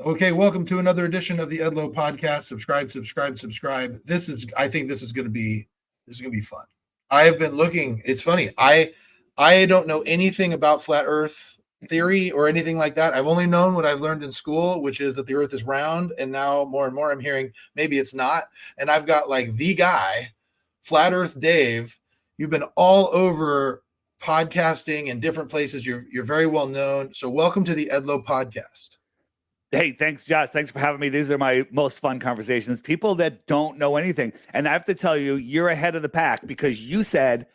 Okay, welcome to another edition of the Edlow Podcast. Subscribe, subscribe, subscribe. I think this is gonna be fun. I have been looking. It's funny. I don't know anything about flat Earth theory or anything like that. I've only known what I've learned in school, which is that the Earth is round. And now more and more, I'm hearing maybe it's not. And I've got like the guy, Flat Earth Dave. You've been all over podcasting in different places. You're very well known. So welcome to the Edlow Podcast. Hey, thanks, Josh. Thanks for having me. These are my most fun conversations. People that don't know anything. And I have to tell you, you're ahead of the pack because you said,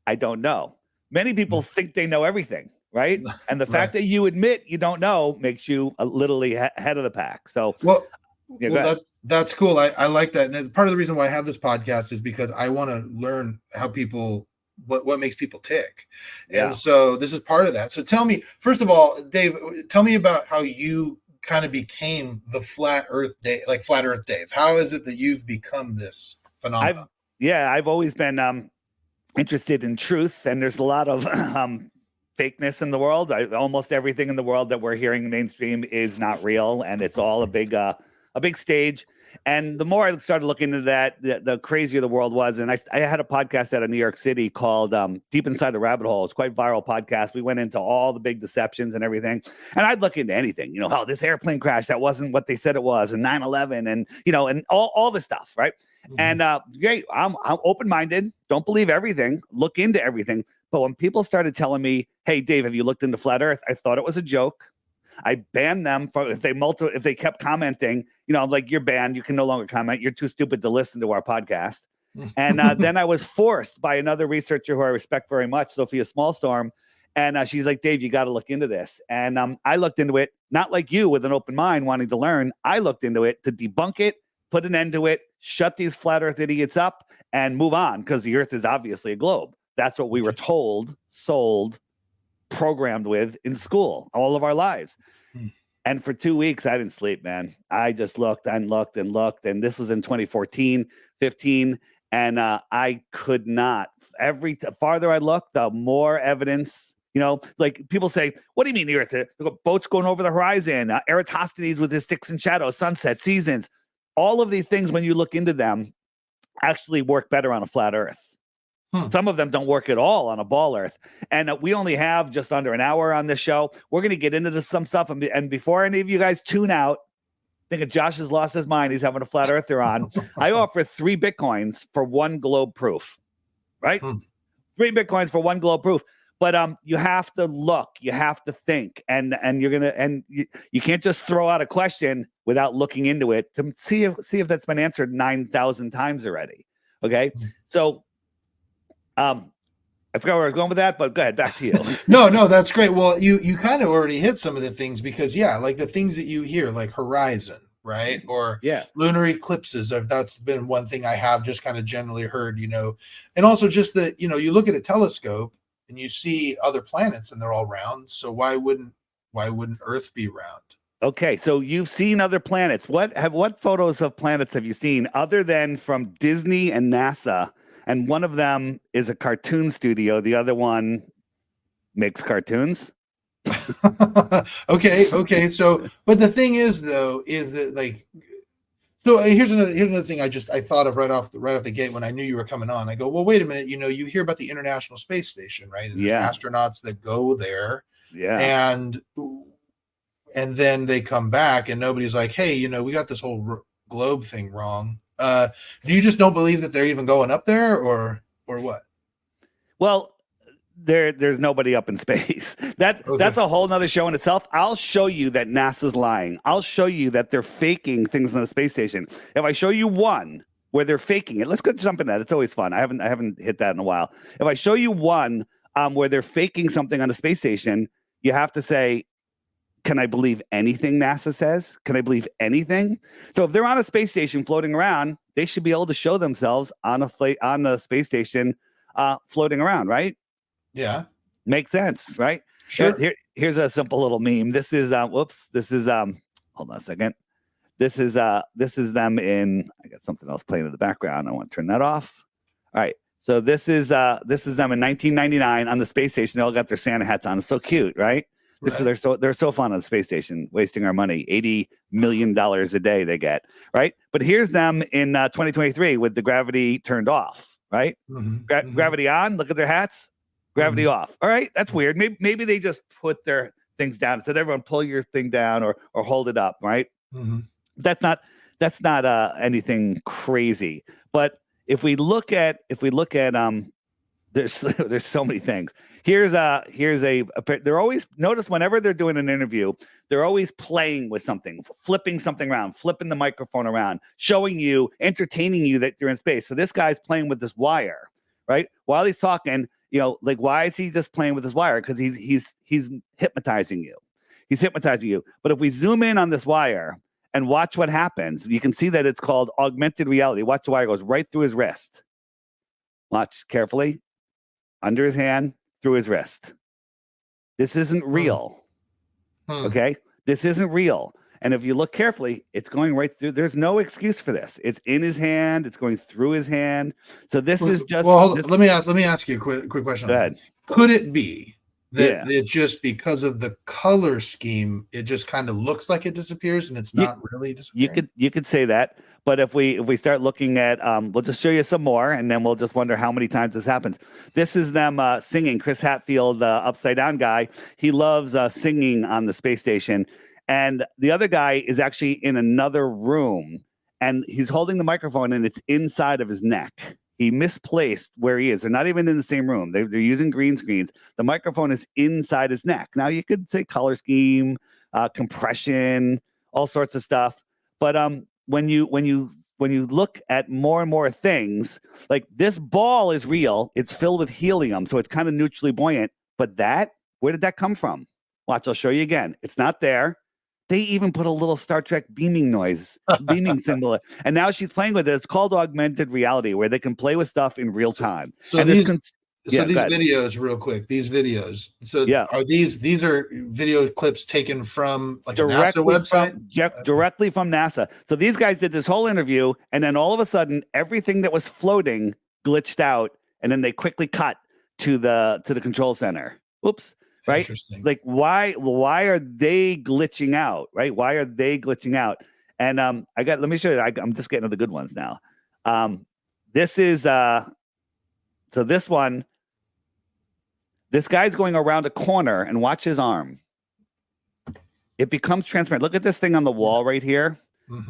I don't know. Many people think they know everything, right? And the fact that you admit you don't know makes you literally ahead of the pack. So, that's cool. I like that. And part of the reason why I have this podcast is because I want to learn how people, what makes people tick. And so this is part of that. So tell me, first of all, Dave, tell me about how you kind of became the Flat Earth Dave, like Flat Earth Dave. How is it that you've become this phenomenon? I've always been interested in truth, and there's a lot of fakeness in the world. Almost everything in the world that we're hearing mainstream is not real, and it's all a big stage. And the more I started looking into that, the crazier the world was. And I had a podcast out of New York City called Deep Inside the Rabbit Hole. It's quite a viral podcast. We went into all the big deceptions and everything. And I'd look into anything, this airplane crash, that wasn't what they said it was, and 9/11 and, and all this stuff, right? Mm-hmm. And great, I'm open-minded, don't believe everything, look into everything. But when people started telling me, hey, Dave, have you looked into Flat Earth? I thought it was a joke. I banned them if they kept commenting, I'm like, you're banned. You can no longer comment. You're too stupid to listen to our podcast. And then I was forced by another researcher who I respect very much, Sophia Smallstorm. And she's like, Dave, you got to look into this. And I looked into it, not like you with an open mind wanting to learn. I looked into it to debunk it, put an end to it, shut these flat Earth idiots up and move on, because the Earth is obviously a globe. That's what we were told, sold, programmed with in school all of our lives. And for 2 weeks, I didn't sleep, man. I just looked and looked and looked. And this was in 2014, 15. And I could not. Farther I looked, the more evidence, like people say, what do you mean the Earth? Boats going over the horizon, Eratosthenes with his sticks and shadows, sunset, seasons. All of these things, when you look into them, actually work better on a flat Earth. Some of them don't work at all on a ball Earth. And we only have just under an hour on this show. We're going to get into some stuff. And before any of you guys tune out, thinking Josh has lost his mind, he's having a flat earther on, I offer 3 Bitcoins for 1 globe proof, right? 3 Bitcoins for 1 globe proof. But you have to look, you have to think, and you can't just throw out a question without looking into it to see if that's been answered 9,000 times already. Okay. So I forgot where I was going with that, but go ahead, back to you. No, that's great. Well, you kind of already hit some of the things because, like the things that you hear, like horizon, right? Or lunar eclipses. That's been one thing I have just kind of generally heard, and also just that, you look at a telescope and you see other planets and they're all round. So why wouldn't Earth be round? Okay, so you've seen other planets. What photos of planets have you seen other than from Disney and NASA? And one of them is a cartoon studio. The other one makes cartoons. Okay. So, but the thing is, though, is that so here's another thing I thought of right off the gate when I knew you were coming on. I go, well, wait a minute. You hear about the International Space Station, right? And astronauts that go there. Yeah. And then they come back, and nobody's like, hey, we got this whole globe thing wrong. Do you just don't believe that they're even going up there, or what? Well, there's nobody up in space. That's a whole nother show in itself. I'll show you that NASA's lying. I'll show you that they're faking things on the space station. If I show you one where they're faking it, let's go jump in that. It's always fun. I haven't hit that in a while. If I show you one where they're faking something on the space station, you have to say, can I believe anything NASA says? Can I believe anything? So if they're on a space station floating around, they should be able to show themselves on the space station floating around, right? Yeah. Makes sense, right? Sure. Here's a simple little meme. This is hold on a second. This is them in, I got something else playing in the background. I want to turn that off. All right. So this is them in 1999 on the space station. They all got their Santa hats on. It's so cute, right? They're so fun on the space station, wasting our money. $80 million a day they get, right? But here's them in 2023 with the gravity turned off, right? Gravity on. Look at their hats. Gravity off. All right, that's weird. Maybe they just put their things down. Said everyone pull your thing down or hold it up, right? That's not anything crazy. But if we look at there's so many things. Here's they're always, notice whenever they're doing an interview, they're always playing with something, flipping something around, flipping the microphone around, showing you, entertaining you that you're in space. So this guy's playing with this wire, right? While he's talking, like, why is he just playing with this wire? Because he's hypnotizing you. He's hypnotizing you. But if we zoom in on this wire and watch what happens, you can see that it's called augmented reality. Watch, the wire goes right through his wrist. Watch carefully. Under his hand, through his wrist. This isn't real. Okay? This isn't real. And if you look carefully, it's going right through. There's no excuse for this. It's in his hand. It's going through his hand. So this is just. Well, let me ask you a quick question. Go ahead. Could it be that it's just because of the color scheme, it just kind of looks like it disappears and it's not really disappearing? You could say that. But if we start looking at, we'll just show you some more, and then we'll just wonder how many times this happens. This is them singing. Chris Hadfield, upside down guy, he loves singing on the space station. And the other guy is actually in another room, and he's holding the microphone, and it's inside of his neck. He misplaced where he is. They're not even in the same room. They're using green screens. The microphone is inside his neck. Now, you could say color scheme, compression, all sorts of stuff. But when you look at more and more things, like this ball is real. It's filled with helium, so it's kind of neutrally buoyant. But where did that come from? Watch, I'll show you again. It's not there. They even put a little Star Trek beaming symbol. And now she's playing with it. It's called augmented reality, where they can play with stuff in real time. So these videos, real quick, these videos. So are these are video clips taken from like a NASA website? Directly from NASA. So these guys did this whole interview, and then all of a sudden, everything that was floating glitched out, and then they quickly cut to the control center. Oops. Right? Like, why are they glitching out? Right? Why are they glitching out? And let me show you. I'm just getting to the good ones now. This is so this one. This guy's going around a corner, and watch his arm. It becomes transparent. Look at this thing on the wall right here.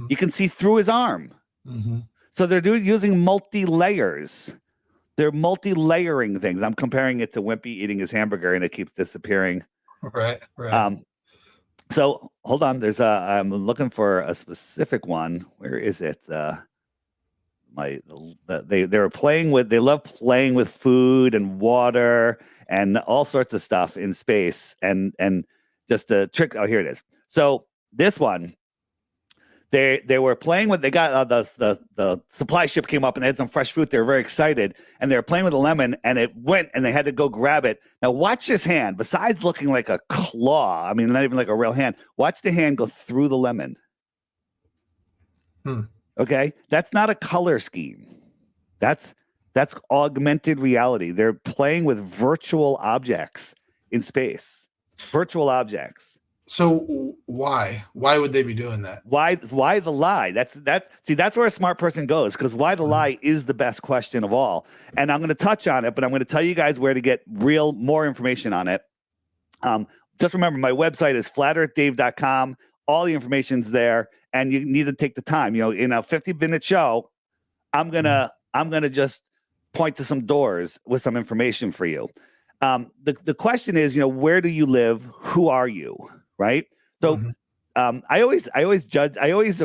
You can see through his arm. So they're using multi-layers. They're multi-layering things. I'm comparing it to Wimpy eating his hamburger, and it keeps disappearing. Right. So hold on. I'm looking for a specific one. Where is it? They love playing with food and water and all sorts of stuff in space. And just a trick. Oh, here it is. So this one. They were playing with, they got the supply ship came up and they had some fresh fruit. They were very excited, and they were playing with a lemon, and it went, and they had to go grab it. Now watch his hand. Besides looking like a claw, I mean, not even like a real hand. Watch the hand go through the lemon. Okay, that's not a color scheme. That's augmented reality. They're playing with virtual objects in space. Virtual objects. So why would they be doing that? Why the lie? That's where a smart person goes, because why the lie is the best question of all. And I'm going to touch on it, but I'm going to tell you guys where to get more information on it. Just remember, my website is flatearthdave.com. All the information's there, and you need to take the time. In a 50-minute show, I'm gonna just point to some doors with some information for you. The question is, where do you live? Who are you? Right. So I always judge. I always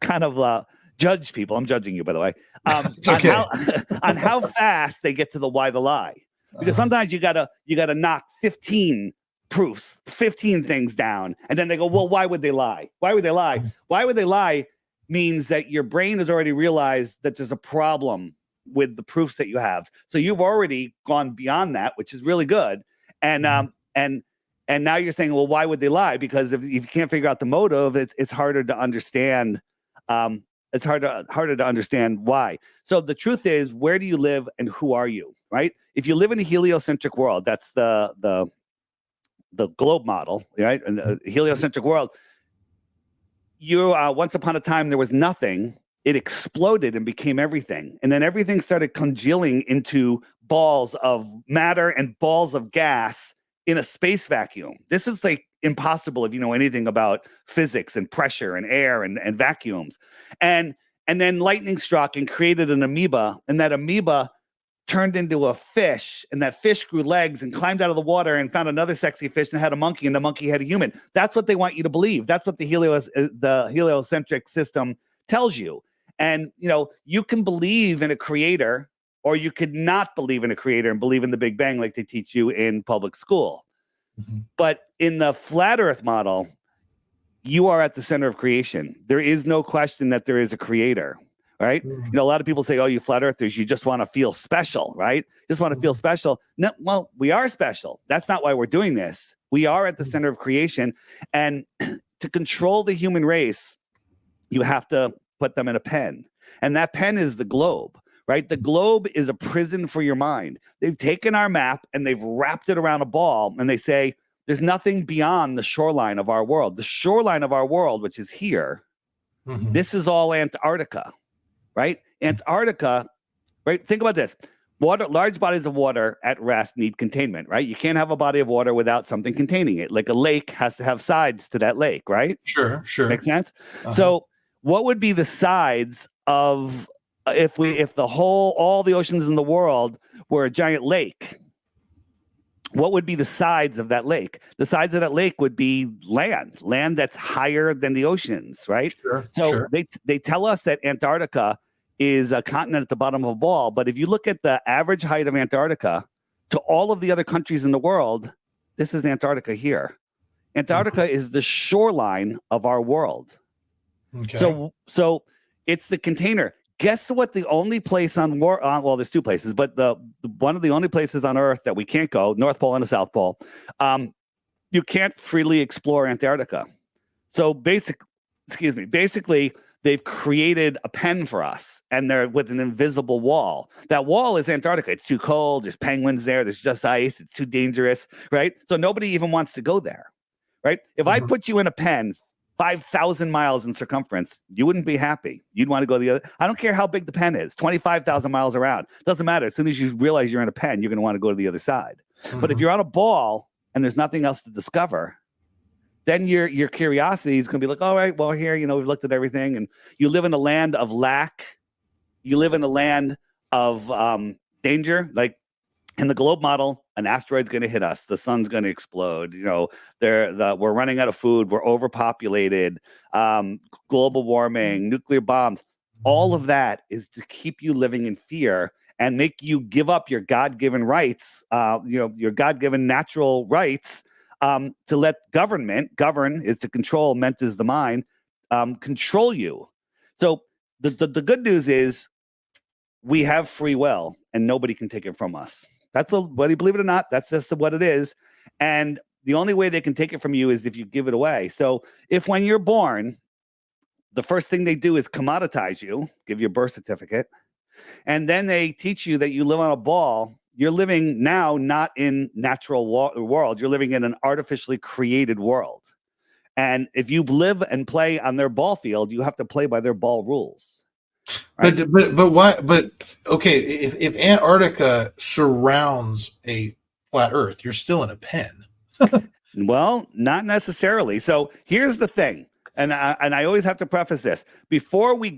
kind of judge people. I'm judging you, by the way, on how fast they get to the why the lie. Because sometimes you gotta knock 15 proofs, 15 things down, and then they go, well, why would they lie? Why would they lie? Why would they lie means that your brain has already realized that there's a problem with the proofs that you have. So you've already gone beyond that, which is really good. And now you're saying, well, why would they lie? Because if you can't figure out the motive, it's harder to understand. It's harder to understand why. So the truth is, where do you live and who are you? Right? If you live in a heliocentric world, that's the the globe model, right, and a heliocentric world, once upon a time there was nothing. It exploded and became everything, and then everything started congealing into balls of matter and balls of gas in a space vacuum. This is like impossible if you know anything about physics and pressure and air and vacuums. And then lightning struck and created an amoeba, and that amoeba turned into a fish, and that fish grew legs and climbed out of the water and found another sexy fish and had a monkey, and the monkey had a human. That's what they want you to believe. That's what the heliocentric system tells you. And, you can believe in a creator, or you could not believe in a creator and believe in the Big Bang like they teach you in public school. Mm-hmm. But in the flat earth model, you are at the center of creation. There is no question that there is a creator, right? Mm-hmm. A lot of people say, oh, you flat earthers, you just want to feel special, right? Just want to feel special. No, well, we are special. That's not why we're doing this. We are at the center of creation. And to control the human race, you have to put them in a pen. And that pen is the globe, right? The globe is a prison for your mind. They've taken our map and they've wrapped it around a ball, and they say, there's nothing beyond the shoreline of our world. The shoreline of our world, which is here, this is all Antarctica, right? Antarctica, right? Think about this. Large bodies of water at rest need containment, right? You can't have a body of water without something containing it. Like a lake has to have sides to that lake, right? Sure. Makes sense? Uh-huh. So what would be the sides of if all the oceans in the world were a giant lake? What would be the sides of that lake? The sides of that lake would be land that's higher than the oceans, right? Sure. They tell us that Antarctica is a continent at the bottom of a ball, but if you look at the average height of Antarctica to all of the other countries in the world, this is Antarctica here. Antarctica is the shoreline of our world. Okay. So it's the container. Guess what? The only place well, there's two places, but one of the only places on Earth that we can't go, North Pole and the South Pole, you can't freely explore Antarctica. So basically, they've created a pen for us, and they're with an invisible wall. That wall is Antarctica. It's too cold. There's penguins there. There's just ice. It's too dangerous, right? So nobody even wants to go there, right? If I put you in a pen 5,000 miles in circumference, you wouldn't be happy. You'd want to go the other. I don't care how big the pen is, 25,000 miles around. Doesn't matter. As soon as you realize you're in a pen, you're going to want to go to the other side. But if you're on a ball and there's nothing else to discover, then your curiosity is going to be like, all right, well, here, we've looked at everything. And you live in a land of lack. You live in a land of danger. Like in the globe model, an asteroid's going to hit us. The sun's going to explode. We're running out of food. We're overpopulated. Global warming, nuclear bombs. All of that is to keep you living in fear and make you give up your God-given rights, your God-given natural rights, to let govern is to control, ment is the mind, control you. So the good news is we have free will and nobody can take it from us. Whether you believe it or not, that's just what it is. And the only way they can take it from you is if you give it away. So if when you're born, the first thing they do is commoditize you, give you a birth certificate, and then they teach you that you live on a ball. You're living now not in natural world. You're living in an artificially created world. And if you live and play on their ball field, you have to play by their ball rules. Right? But why? But okay, if Antarctica surrounds a flat Earth, you're still in a pen. Well, not necessarily. So here's the thing, and I always have to preface this before we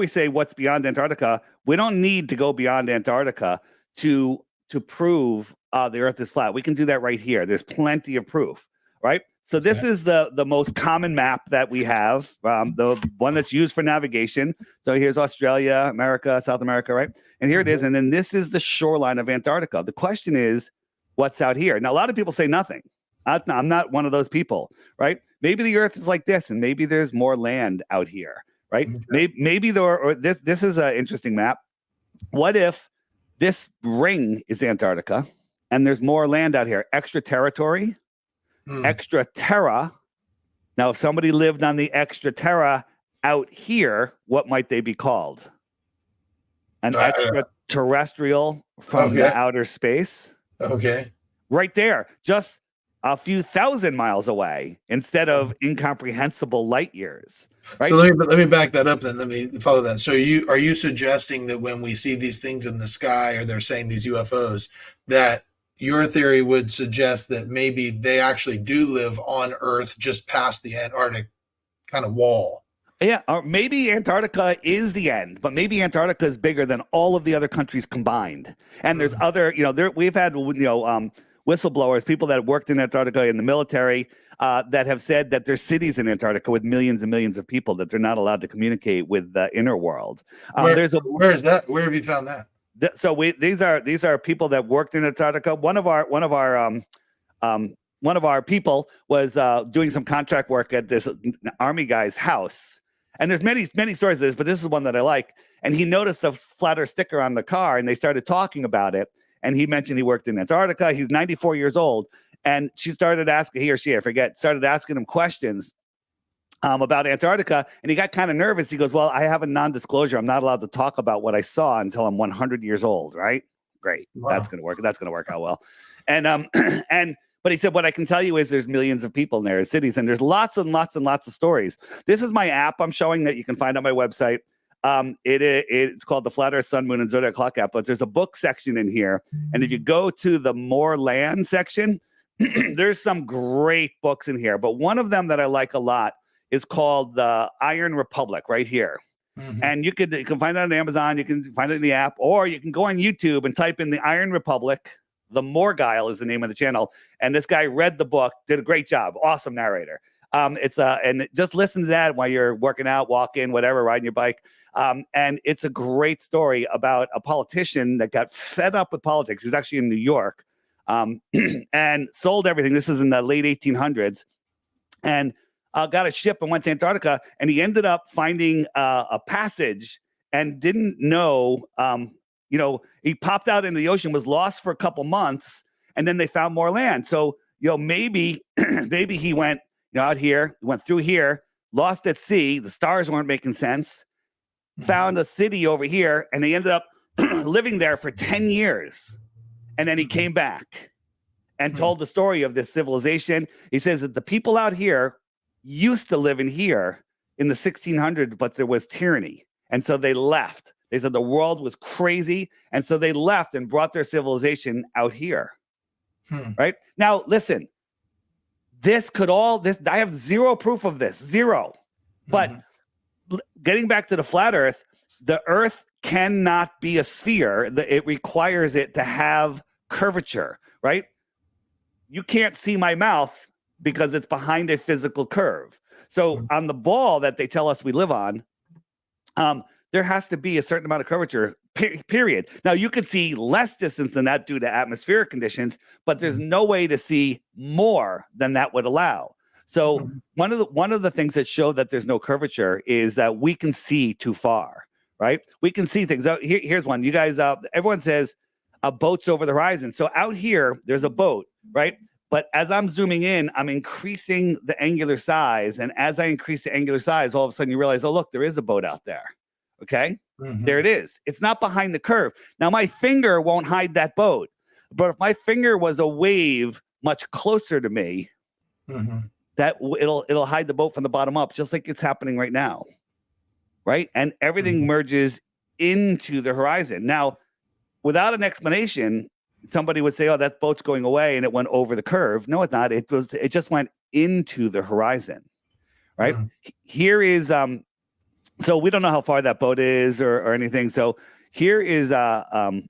say what's beyond Antarctica. We don't need to go beyond Antarctica to prove the Earth is flat. We can do that right here. There's plenty of proof, right? So this is the most common map that we have, the one that's used for navigation. So here's Australia, America, South America, right? And here it is. And then this is the shoreline of Antarctica. The question is, what's out here? Now, a lot of people say nothing. I'm not one of those people, right? Maybe the Earth is like this, and maybe there's more land out here, right? Okay. Maybe this is an interesting map. What if this ring is Antarctica, and there's more land out here, extra territory? Extra terra. Now, if somebody lived on the extra terra out here, what might they be called? An extraterrestrial from the outer space. Okay. right there, just a few thousand miles away instead of incomprehensible light years. Right? So let me back that up then. Let me follow that. So are you suggesting that when we see these things in the sky, or they're saying these UFOs, that your theory would suggest that maybe they actually do live on Earth just past the Antarctic kind of wall? Yeah, or maybe Antarctica is the end, but maybe Antarctica is bigger than all of the other countries combined. And there's other, we've had, whistleblowers, people that worked in Antarctica in the military, that have said that there's cities in Antarctica with millions and millions of people that they're not allowed to communicate with the inner world. Where is that? Where have you found that? So these are people that worked in Antarctica. One of our people was doing some contract work at this army guy's house. And there's many stories of this, but this is one that I like. And he noticed the flat Earth sticker on the car, and they started talking about it. And he mentioned he worked in Antarctica. He's 94 years old. And she started asking, he or she, I forget, started asking him questions about Antarctica. And he got kind of nervous. He goes, well, I have a non-disclosure. I'm not allowed to talk about what I saw until I'm 100 years old, right? Great. Wow. That's going to work. That's going to work out well. And but he said, what I can tell you is there's millions of people in there, cities, and there's lots and lots and lots of stories. This is my app I'm showing that you can find on my website. It's called the Flat Earth, Sun, Moon, and Zodiac Clock app, but there's a book section in here. And if you go to the More Land section, there's some great books in here. But one of them that I like a lot is called The Iron Republic, right here. Mm-hmm. And you can find it on Amazon, you can find it in the app, or you can go on YouTube and type in The Iron Republic. The Morguile is the name of the channel. And this guy read the book, did a great job. Awesome narrator. And just listen to that while you're working out, walking, whatever, riding your bike. And it's a great story about a politician that got fed up with politics. He was actually in New York, and sold everything. This is in the late 1800s, and got a ship and went to Antarctica. And he ended up finding a passage and didn't know, he popped out into the ocean, was lost for a couple months, and then they found more land. So, maybe he went, out here, went through here, lost at sea. The stars weren't making sense. Found a city over here, and he ended up living there for 10 years. And then he came back and told the story of this civilization. He says that the people out here used to live in here in the 1600s, but there was tyranny. And so they left. They said the world was crazy. And so they left and brought their civilization out here. Right? Now, listen, I have zero proof of this, zero. But getting back to the flat Earth, the Earth cannot be a sphere. It requires it to have curvature, right? You can't see my mouth because it's behind a physical curve. So on the ball that they tell us we live on, there has to be a certain amount of curvature, period. Now, you could see less distance than that due to atmospheric conditions, but there's no way to see more than that would allow. So one of the things that show that there's no curvature is that we can see too far, right? We can see things. Here's one. You guys, everyone says a boat's over the horizon. So out here, there's a boat, right? But as I'm zooming in, I'm increasing the angular size. And as I increase the angular size, all of a sudden you realize, oh, look, there is a boat out there. Okay, there it is. It's not behind the curve. Now, my finger won't hide that boat. But if my finger was a wave much closer to me, that it'll hide the boat from the bottom up, just like it's happening right now. Right. And everything merges into the horizon. Now, without an explanation, somebody would say, oh, that boat's going away and it went over the curve. No, it's not. It just went into the horizon. Right. Here is so we don't know how far that boat is or anything. So here is a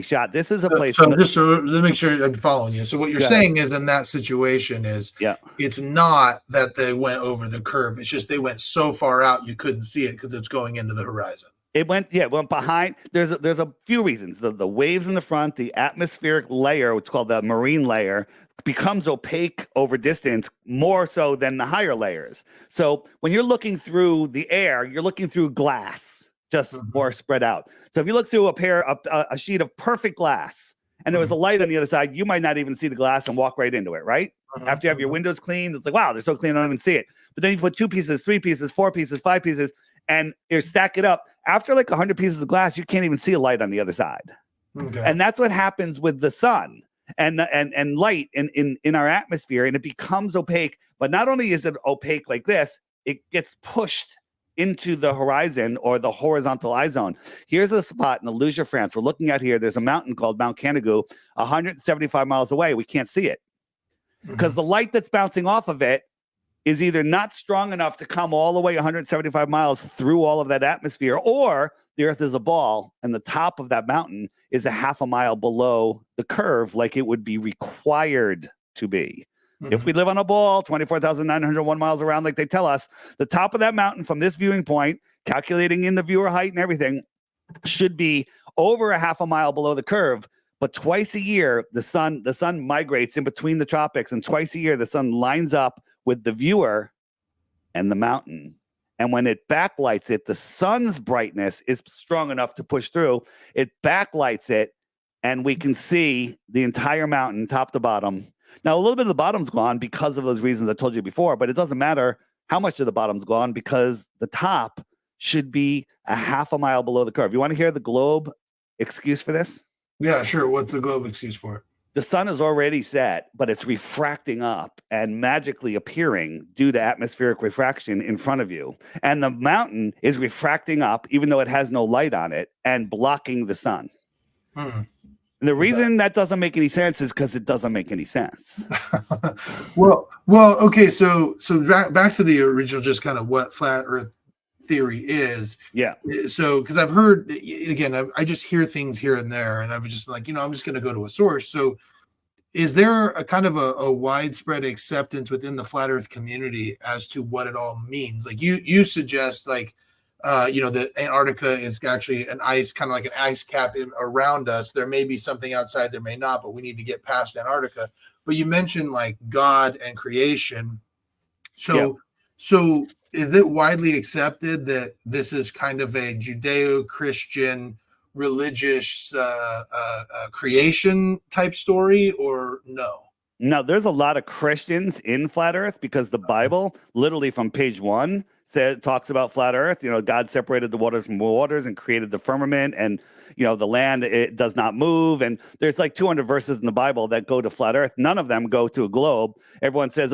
shot. This is a place. So just to make sure I'm following you. So what you're saying is, in that situation is, it's not that they went over the curve. It's just they went so far out you couldn't see it because it's going into the horizon. It went behind. There's a few reasons. The waves in the front, the atmospheric layer, what's called the marine layer, becomes opaque over distance more so than the higher layers. So when you're looking through the air, you're looking through glass, just more spread out. So if you look through a sheet of perfect glass and there was a light on the other side, you might not even see the glass and walk right into it, right? After you have your windows cleaned, it's like, wow, they're so clean, I don't even see it. But then you put 2 pieces, 3 pieces, 4 pieces, 5 pieces, and you stack it up. After like 100 pieces of glass, you can't even see a light on the other side. And that's what happens with the sun. and light in our atmosphere, and it becomes opaque. But not only is it opaque like this, it gets pushed into the horizon or the horizontal eye zone. Here's a spot in Alusia, France. We're looking at here. There's a mountain called Mount Canigou, 175 miles away. We can't see it because the light that's bouncing off of it is either not strong enough to come all the way 175 miles through all of that atmosphere, or the Earth is a ball and the top of that mountain is a half a mile below the curve like it would be required to be. If we live on a ball 24,901 miles around like they tell us, the top of that mountain from this viewing point, calculating in the viewer height and everything, should be over a half a mile below the curve. But twice a year, the sun migrates in between the tropics, and twice a year the sun lines up with the viewer and the mountain. And when it backlights it, the sun's brightness is strong enough to push through. It backlights it, and we can see the entire mountain, top to bottom. Now, a little bit of the bottom's gone because of those reasons I told you before, but it doesn't matter how much of the bottom's gone because the top should be a half a mile below the curve. You want to hear the globe excuse for this? Yeah, sure. What's the globe excuse for it? The sun is already set, but it's refracting up and magically appearing due to atmospheric refraction in front of you. And the mountain is refracting up, even though it has no light on it, and blocking the sun. And the reason that doesn't make any sense is because it doesn't make any sense. well, okay. So back to the original, just kind of what flat Earth theory is. Yeah. So, because I've heard, again, I just hear things here and there, and I've just been like, I'm just going to go to a source. So, is there a kind of a widespread acceptance within the flat Earth community as to what it all means? Like you suggest, like, that Antarctica is actually an ice, kind of like an ice cap around us. There may be something outside, there may not, but we need to get past Antarctica. But you mentioned like God and creation. So is it widely accepted that this is kind of a Judeo-Christian religious creation type story, or no? No, there's a lot of Christians in flat Earth because the Bible, literally from page 1, talks about flat Earth. God separated the waters from waters and created the firmament, and the land, it does not move. And there's like 200 verses in the Bible that go to flat Earth. None of them go to a globe. Everyone says,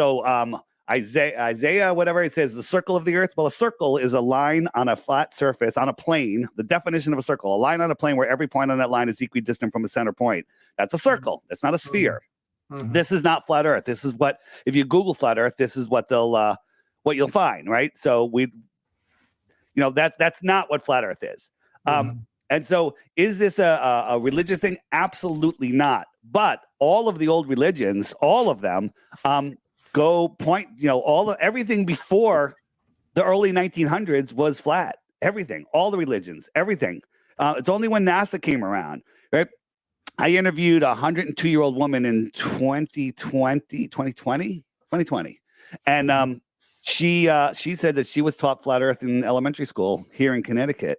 Isaiah, whatever, it says the circle of the earth. Well, a circle is a line on a flat surface, on a plane. The definition of a circle, a line on a plane where every point on that line is equidistant from a center point. That's a circle. That's not a sphere. This is not flat Earth. This is what, if you Google flat Earth, this is what what you'll find, right? So that's not what flat Earth is. And so is this a religious thing? Absolutely not. But all of the old religions, all of them, everything before the early 1900s was flat. Everything, all the religions, everything. It's only when NASA came around, right? I interviewed a 102-year-old woman in 2020, and she said that she was taught flat Earth in elementary school here in Connecticut.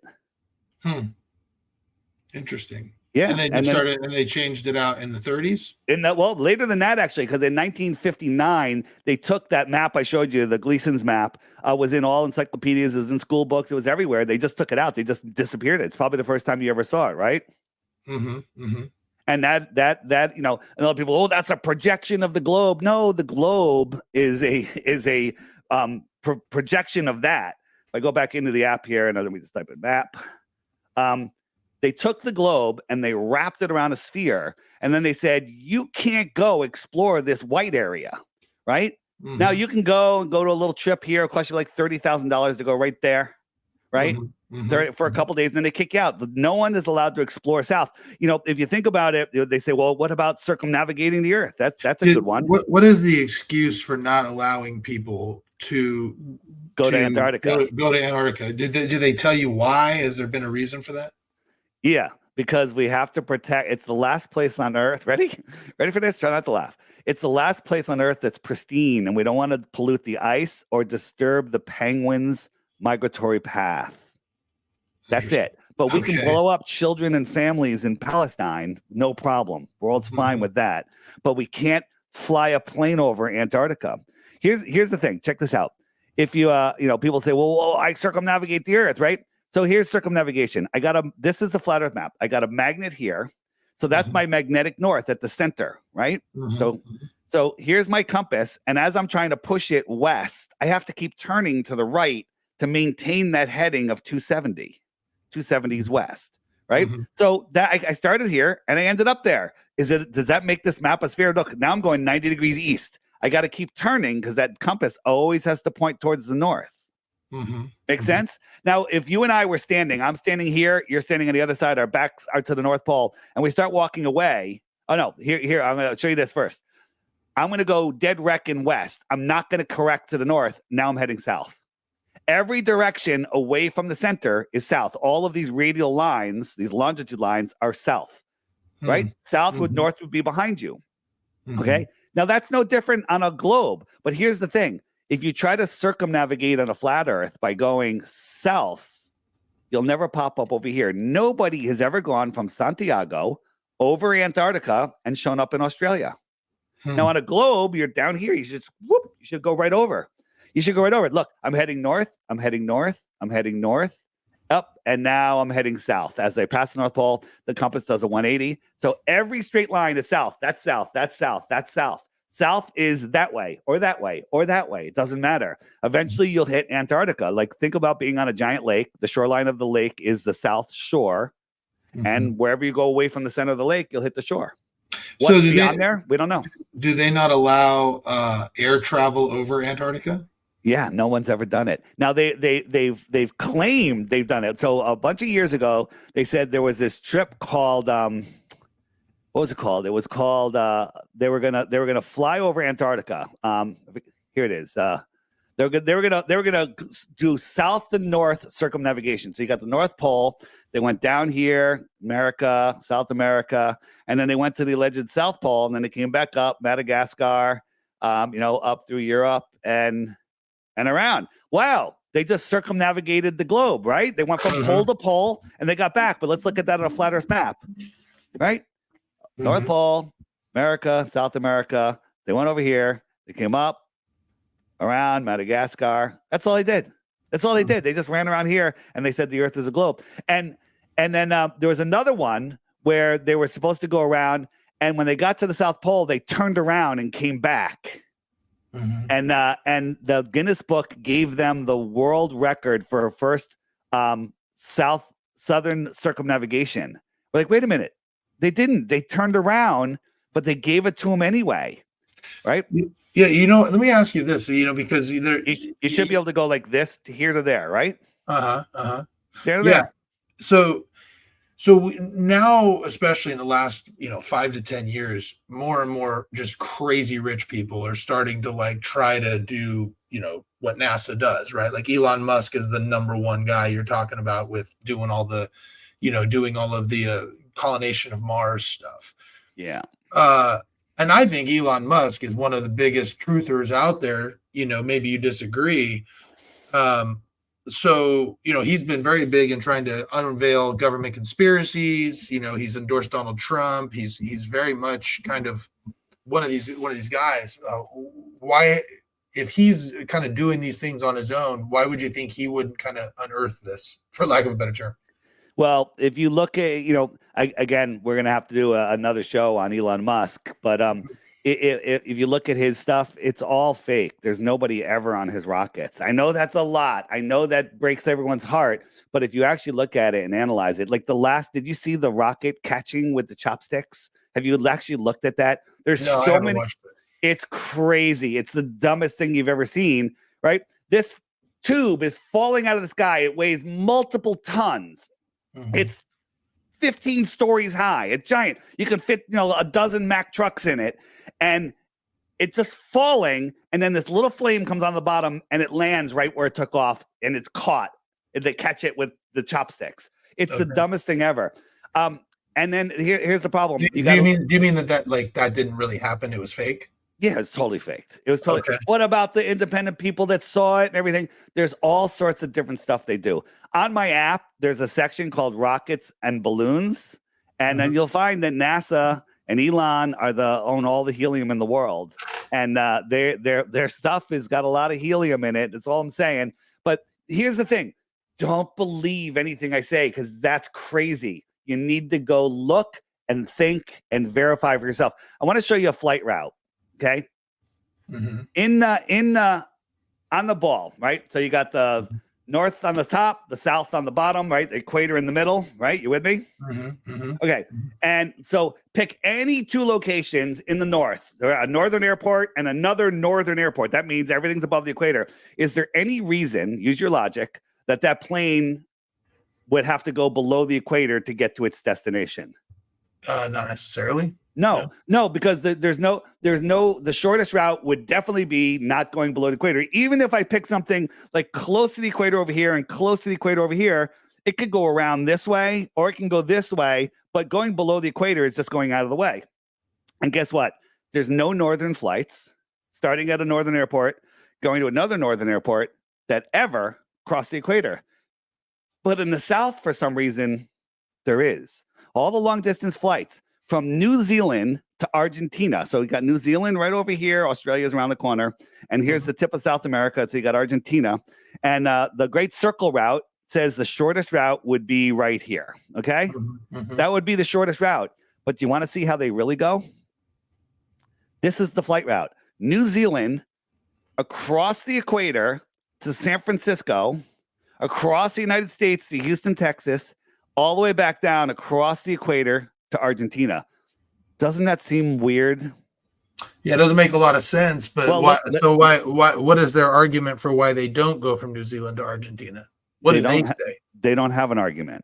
Interesting. Yeah, and they changed it out in the 30s. Later than that, actually, because in 1959 they took that map I showed you, the Gleason's map, was in all encyclopedias, it was in school books, it was everywhere. They just took it out. They just disappeared it. It's probably the first time you ever saw it, right? And that and a lot of people, that's a projection of the globe. No, the globe is a projection of that. If I go back into the app here, and let me just type in map. They took the globe and they wrapped it around a sphere, and then they said, you can't go explore this white area, right? Now you can go to a little trip here. It'll cost you like $30,000 to go right there, right? For a couple of days, and then they kick you out. No one is allowed to explore south. If you think about it, they say, well, what about circumnavigating the Earth? That's a good one. What is the excuse for not allowing people to go to Antarctica? Go to Antarctica. Do they tell you why? Has there been a reason for that? Yeah, because we have to protect. It's the last place on Earth. Ready for this? Try not to laugh. It's the last place on Earth that's pristine, and we don't want to pollute the ice or disturb the penguins' migratory path. That's it. But we can blow up children and families in Palestine, no problem. World's fine with that. But we can't fly a plane over Antarctica. Here's the thing. Check this out. If you people say, well, I circumnavigate the Earth, right? So here's circumnavigation. This is the flat Earth map. I got a magnet here. So that's my magnetic north at the center, right? So here's my compass. And as I'm trying to push it west, I have to keep turning to the right to maintain that heading of 270. 270 is west, right? So that I started here and I ended up there. Does that make this map a sphere? Look, now I'm going 90 degrees east. I got to keep turning because that compass always has to point towards the north. Make sense? Now, if you and I were standing, I'm standing here, you're standing on the other side, our backs are to the North Pole, and we start walking away. Oh no, here, I'm gonna show you this first. I'm gonna go dead reckon west. I'm not gonna correct to the north. Now I'm heading south. Every direction away from the center is south. All of these radial lines, these longitude lines, are south, right? South with north would be behind you. Okay. Now that's no different on a globe, but here's the thing. If you try to circumnavigate on a flat earth by going south, you'll never pop up over here. Nobody has ever gone from Santiago over Antarctica and shown up in Australia. Now on a globe, you're down here. You should go right over. You should go right over. Look, I'm heading north. I'm heading north. I'm heading north. Up, and now I'm heading south. As I pass the North Pole, the compass does a 180. So every straight line is south. That's south. That's south. That's south. South is that way or that way or that way. It doesn't matter. Eventually, you'll hit Antarctica. Like, think about being on a giant lake. The shoreline of the lake is the south shore. And wherever you go away from the center of the lake, you'll hit the shore. What's beyond there? We don't know. Do they not allow air travel over Antarctica? Yeah, no one's ever done it. Now they've claimed they've done it. So a bunch of years ago, they said there was this trip called what was it called? It was called they were gonna fly over Antarctica. Here it is. They were gonna do south to north circumnavigation. So you got the North Pole. They went down here, America, South America, and then they went to the alleged South Pole, and then they came back up Madagascar, up through Europe and around. Wow, they just circumnavigated the globe, right? They went from pole to pole, and they got back. But let's look at that on a flat Earth map, right? North Pole, America, South America. They went over here. They came up, around Madagascar. That's all they did. That's all they did. They just ran around here, and they said the Earth is a globe. And then there was another one where they were supposed to go around, and when they got to the South Pole, they turned around and came back. And the Guinness Book gave them the world record for first southern circumnavigation. We're like, wait a minute. They didn't. They turned around, but they gave it to them anyway, right? Yeah, let me ask you this, because either you should be able to go like this to here to there, right? There to there. So now, especially in the last 5 to 10 years, more and more just crazy rich people are starting to try to do what NASA does, right? Like Elon Musk is the number one guy you're talking about with doing all the colonization of Mars stuff. Yeah. And I think Elon Musk is one of the biggest truthers out there. Maybe you disagree. So, he's been very big in trying to unveil government conspiracies. He's endorsed Donald Trump. He's very much kind of one of these guys. Why, if he's kind of doing these things on his own, why would you think he wouldn't kind of unearth this, for lack of a better term? Well, if you look at, again, we're going to have to do another show on Elon Musk, but if you look at his stuff, it's all fake. There's nobody ever on his rockets. I know that's a lot. I know that breaks everyone's heart, but if you actually look at it and analyze it, did you see the rocket catching with the chopsticks? Have you actually looked at that? There's so many. It's crazy. It's the dumbest thing you've ever seen, right? This tube is falling out of the sky. It weighs multiple tons. It's 15 stories high. It's giant. You can fit, a dozen Mack trucks in it, and it's just falling. And then this little flame comes on the bottom, and it lands right where it took off, and it's caught. And they catch it with the chopsticks. It's the dumbest thing ever. And then here's the problem. Do you mean that didn't really happen? It was fake? Yeah, it's totally faked. It was totally. Okay. What about the independent people that saw it and everything? There's all sorts of different stuff they do. On my app, there's a section called Rockets and Balloons, and then you'll find that NASA and Elon own all the helium in the world, and their stuff has got a lot of helium in it. That's all I'm saying. But here's the thing: don't believe anything I say because that's crazy. You need to go look and think and verify for yourself. I want to show you a flight route. Okay. On the ball, right? So you got the north on the top, the south on the bottom, right? The equator in the middle, right? You with me? Okay. And so pick any two locations in the north, a northern airport and another northern airport. That means everything's above the equator. Is there any reason, use your logic, that plane would have to go below the equator to get to its destination? Not necessarily. No, because the shortest route would definitely be not going below the equator. Even if I pick something like close to the equator over here and close to the equator over here, it could go around this way or it can go this way, but going below the equator is just going out of the way. And guess what? There's no northern flights starting at a northern airport, going to another northern airport that ever cross the equator. But in the south, for some reason, there is. All the long distance flights from New Zealand to Argentina. So we got New Zealand right over here. Australia's around the corner. And here's the tip of South America. So you got Argentina. And the Great Circle route says the shortest route would be right here. Okay? That would be the shortest route. But do you want to see how they really go? This is the flight route. New Zealand across the equator to San Francisco, across the United States to Houston, Texas, all the way back down across the equator to Argentina. Doesn't that seem weird? Yeah, it doesn't make a lot of sense. But what is their argument for why they don't go from New Zealand to Argentina? What did they say? They don't have an argument.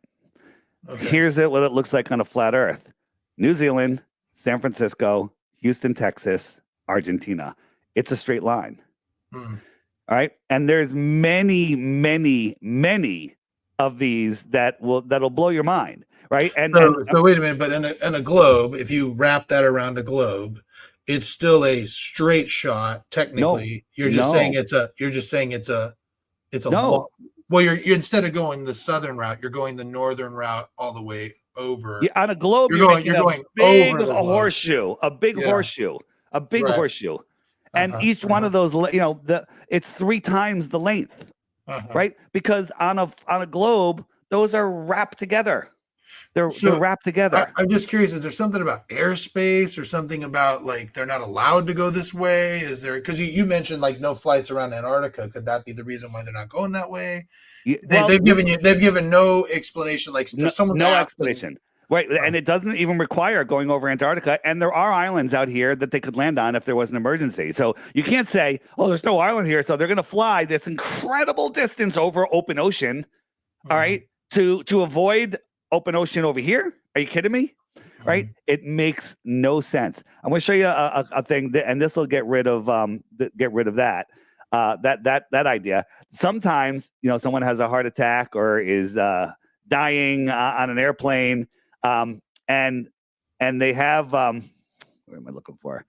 Okay. Here's what it looks like on a flat Earth: New Zealand, San Francisco, Houston, Texas, Argentina. It's a straight line. All right, and there's many, many, many of these that'll blow your mind. Right. So wait a minute, but in a globe, if you wrap that around a globe, it's still a straight shot. Technically, you're just saying it's a well, you're instead of going the southern route, you're going the northern route all the way over. Yeah, on a globe, you're going big over horseshoe, a big horseshoe, and each one of those, it's 3 times the length, right? Because on a globe, those are wrapped together. They're wrapped together. I'm just curious, is there something about airspace or something about like they're not allowed to go this way? Is there, because you mentioned like no flights around Antarctica. Could that be the reason why they're not going that way? They've given no explanation, like no explanation. Right. And it doesn't even require going over Antarctica. And there are islands out here that they could land on if there was an emergency. So you can't say, oh, there's no island here, so they're going to fly this incredible distance over open ocean. All right. To avoid open ocean over here. Are you kidding me? Right? It makes no sense. I'm going to show you a thing, and this will get rid of that idea. Sometimes, someone has a heart attack or is dying on an airplane, and they have what am I looking for?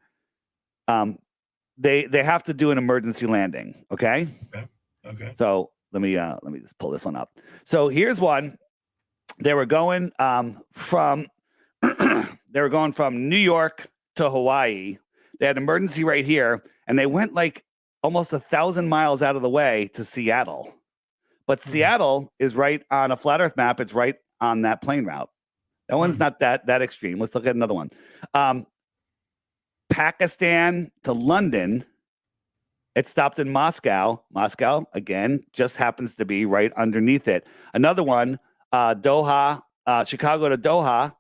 They have to do an emergency landing. Okay. So let me just pull this one up. So here's one. They were going from New York to Hawaii. They had an emergency right here, and they went like almost 1,000 miles out of the way to Seattle. But Seattle is right on a flat Earth map. It's right on that plane route. That one's not that extreme. Let's look at another one. Pakistan to London. It stopped in Moscow. Moscow, again, just happens to be right underneath it. Another one, Doha, Chicago to Doha,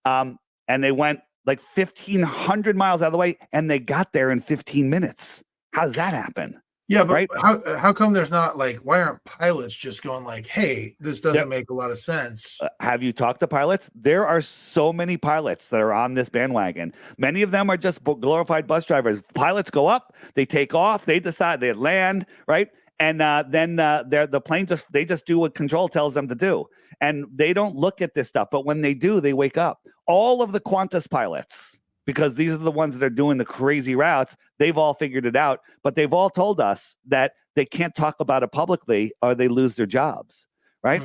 and they went like 1,500 miles out of the way, and they got there in 15 minutes. How does that happen? Yeah, but right? How come there's not like, why aren't pilots just going like, hey, this doesn't make a lot of sense? Have you talked to pilots? There are so many pilots that are on this bandwagon. Many of them are just glorified bus drivers. Pilots go up, they take off, they decide they land, right? And then the plane they just do what control tells them to do. And they don't look at this stuff. But when they do, they wake up. All of the Qantas pilots, because these are the ones that are doing the crazy routes, they've all figured it out. But they've all told us that they can't talk about it publicly or they lose their jobs, right?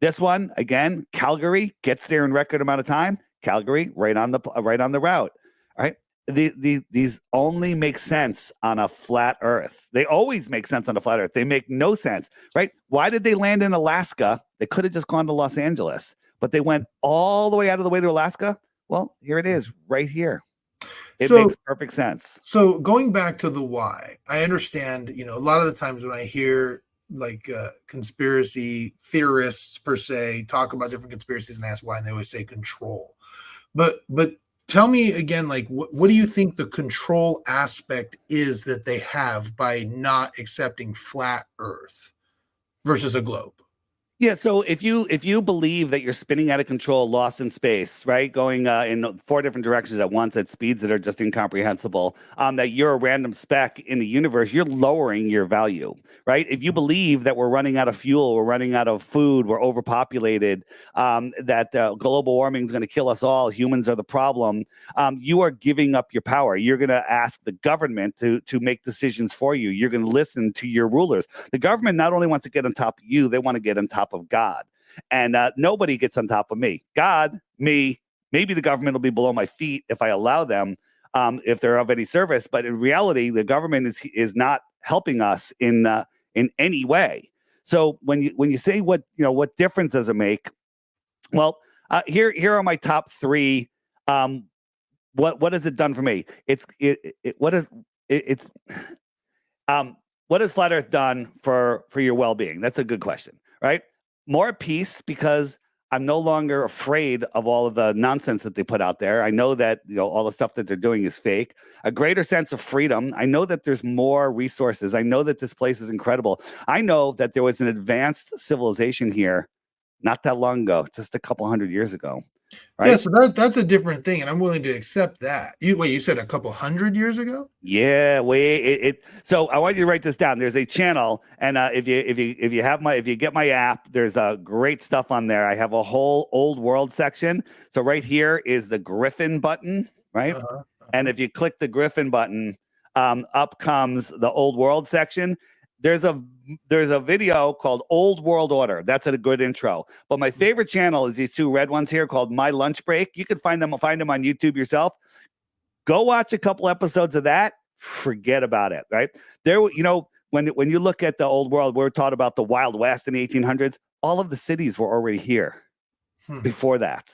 This one, again, Calgary gets there in record amount of time. Calgary, right on the route, right? These only make sense on a flat Earth. They always make sense on a flat Earth. They make no sense, right? Why did they land in Alaska? They could have just gone to Los Angeles, but they went all the way out of the way to Alaska. Well, here it is, right here. It So makes perfect sense. So going back to the why, I understand, a lot of the times when I hear like conspiracy theorists per se talk about different conspiracies and ask why, and they always say control. But tell me again, like what do you think the control aspect is that they have by not accepting flat Earth versus a globe? Yeah, so if you believe that you're spinning out of control, lost in space, right, going in 4 different directions at once at speeds that are just incomprehensible, that you're a random speck in the universe, you're lowering your value, right? If you believe that we're running out of fuel, we're running out of food, we're overpopulated, that global warming is going to kill us all, humans are the problem, you are giving up your power. You're going to ask the government to make decisions for you. You're going to listen to your rulers. The government not only wants to get on top of you, they want to get on top of God. And nobody gets on top of me. God, me, maybe the government will be below my feet if I allow them, if they're of any service. But in reality, the government is not helping us in any way. So when you say what difference does it make? Well, here are my top 3. What has it done for me? What has Flat Earth done for your well-being? That's a good question, right? More peace, because I'm no longer afraid of all of the nonsense that they put out there. I know that all the stuff that they're doing is fake. A greater sense of freedom. I know that there's more resources. I know that this place is incredible. I know that there was an advanced civilization here not that long ago, just a couple hundred years ago. Right? Yeah, so that's a different thing, and I'm willing to accept that. You said a couple hundred years ago? Yeah, so I want you to write this down. There's a channel, and if you get my app, there's great stuff on there. I have a whole old world section. So right here is the Griffin button, right? And if you click the Griffin button, up comes the old world section. There's a video called Old World Order. That's a good intro. But my favorite channel is these 2 red ones here called My Lunch Break. You can find them on YouTube yourself. Go watch a couple episodes of that. Forget about it, right? There, when you look at the old world, we're taught about the Wild West in the 1800s. All of the cities were already here before that.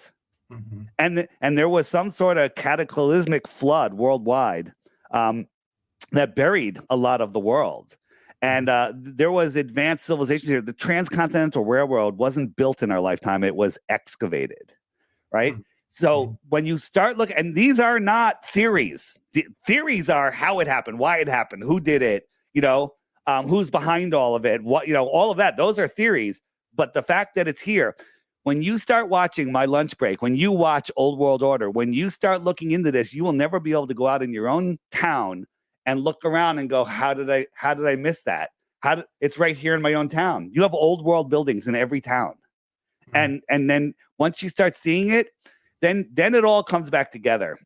And there was some sort of cataclysmic flood worldwide that buried a lot of the world. And there was advanced civilizations here. The Transcontinental Railroad wasn't built in our lifetime. It was excavated, right? So when you start looking, and these are not theories. The theories are how it happened, why it happened, who did it, who's behind all of it, all of that. Those are theories. But the fact that it's here, when you start watching My Lunch Break, when you watch Old World Order, when you start looking into this, you will never be able to go out in your own town and look around and go, how did I miss that? It's right here in my own town. You have old world buildings in every town. And then once you start seeing it, then it all comes back together.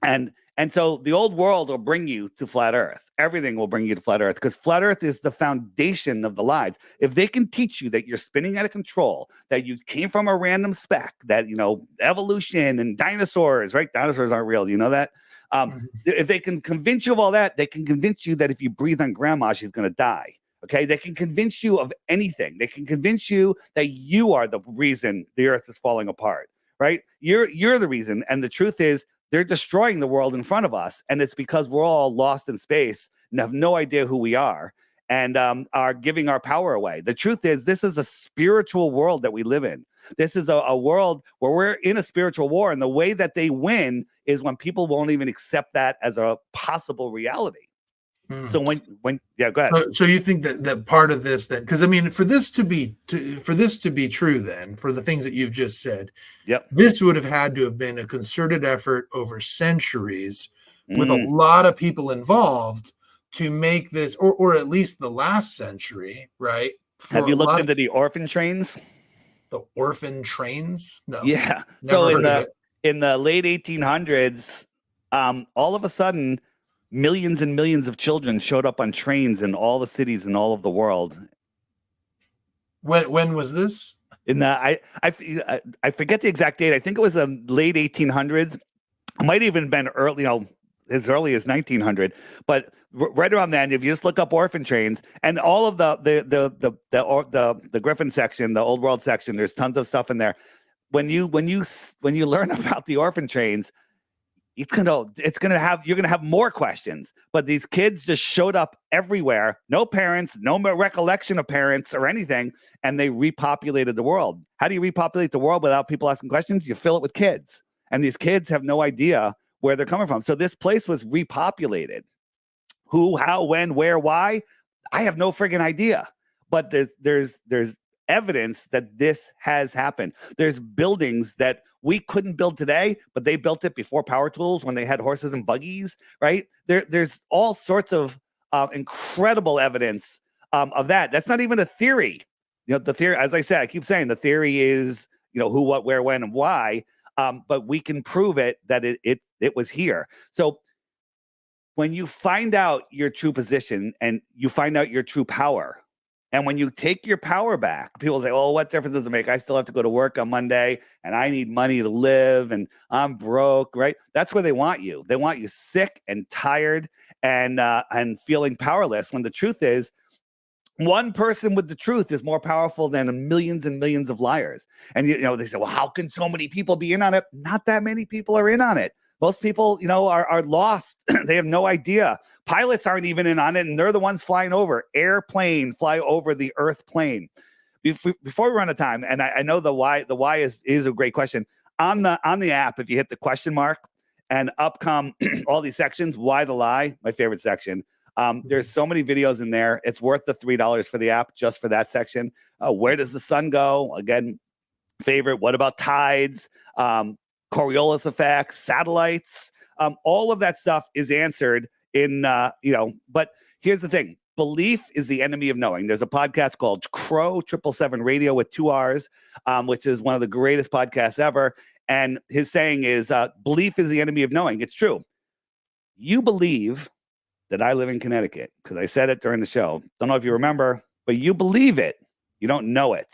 And so the old world will bring you to flat Earth. Everything will bring you to flat Earth, because flat Earth is the foundation of the lies. If they can teach you that you're spinning out of control, that you came from a random speck, that, evolution and dinosaurs, right? Dinosaurs aren't real. Do you know that? If they can convince you of all that, they can convince you that if you breathe on grandma, she's going to die. Okay. They can convince you of anything. They can convince you that you are the reason the Earth is falling apart, right? You're the reason. And the truth is, they're destroying the world in front of us. And it's because we're all lost in space and have no idea who we are, and are giving our power away. The truth is, this is a spiritual world that we live in. This is a world where we're in a spiritual war. And the way that they win is when people won't even accept that as a possible reality. So go ahead. So you think that part of this, then, because I mean, for this to be true, then, for the things that you've just said, this would have had to have been a concerted effort over centuries with a lot of people involved to make this, or at least the last century, right? Have you looked into the orphan trains? The orphan trains? No. Yeah. So in the late 1800s, all of a sudden, millions and millions of children showed up on trains in all the cities in all of the world. When was this? In the I forget the exact date. I think it was the late 1800s. It might even been early, as early as 1900. But right around then, if you just look up orphan trains and all of the Griffin section, the old world section, there's tons of stuff in there. when you learn about the orphan trains, you're gonna have more questions. But these kids just showed up everywhere, no parents, no recollection of parents or anything, and they repopulated the world. How do you repopulate the world without people asking questions? You fill it with kids, and these kids have no idea where they're coming from. So this place was repopulated. Who, how, when, where, why? I have no friggin' idea. But there's evidence that this has happened. There's buildings that we couldn't build today, but they built it before power tools when they had horses and buggies, right? There's all sorts of incredible evidence of that. That's not even a theory. The theory, as I said, I keep saying the theory is, who, what, where, when, and why. But we can prove it that it was here. So when you find out your true position and you find out your true power, and when you take your power back, people say, "Oh, what difference does it make? I still have to go to work on Monday, and I need money to live, and I'm broke." Right? That's where they want you. They want you sick and tired and feeling powerless. When the truth is, one person with the truth is more powerful than millions and millions of liars. And they say, "Well, how can so many people be in on it?" Not that many people are in on it. Most people, are lost. They have no idea. Pilots aren't even in on it, and they're the ones flying over. Airplane fly over the Earth plane. Before we run out of time, and I know the why is a great question. On the app, if you hit the question mark and up come all these sections, why the lie? My favorite section. There's so many videos in there. It's worth the $3 for the app just for that section. Where does the sun go? Again, favorite. What about tides? Coriolis effects, satellites, all of that stuff is answered in, but here's the thing. Belief is the enemy of knowing. There's a podcast called Crow 777 Radio with 2 R's, which is one of the greatest podcasts ever. And his saying is, belief is the enemy of knowing. It's true. You believe that I live in Connecticut because I said it during the show. Don't know if you remember, but you believe it. You don't know it.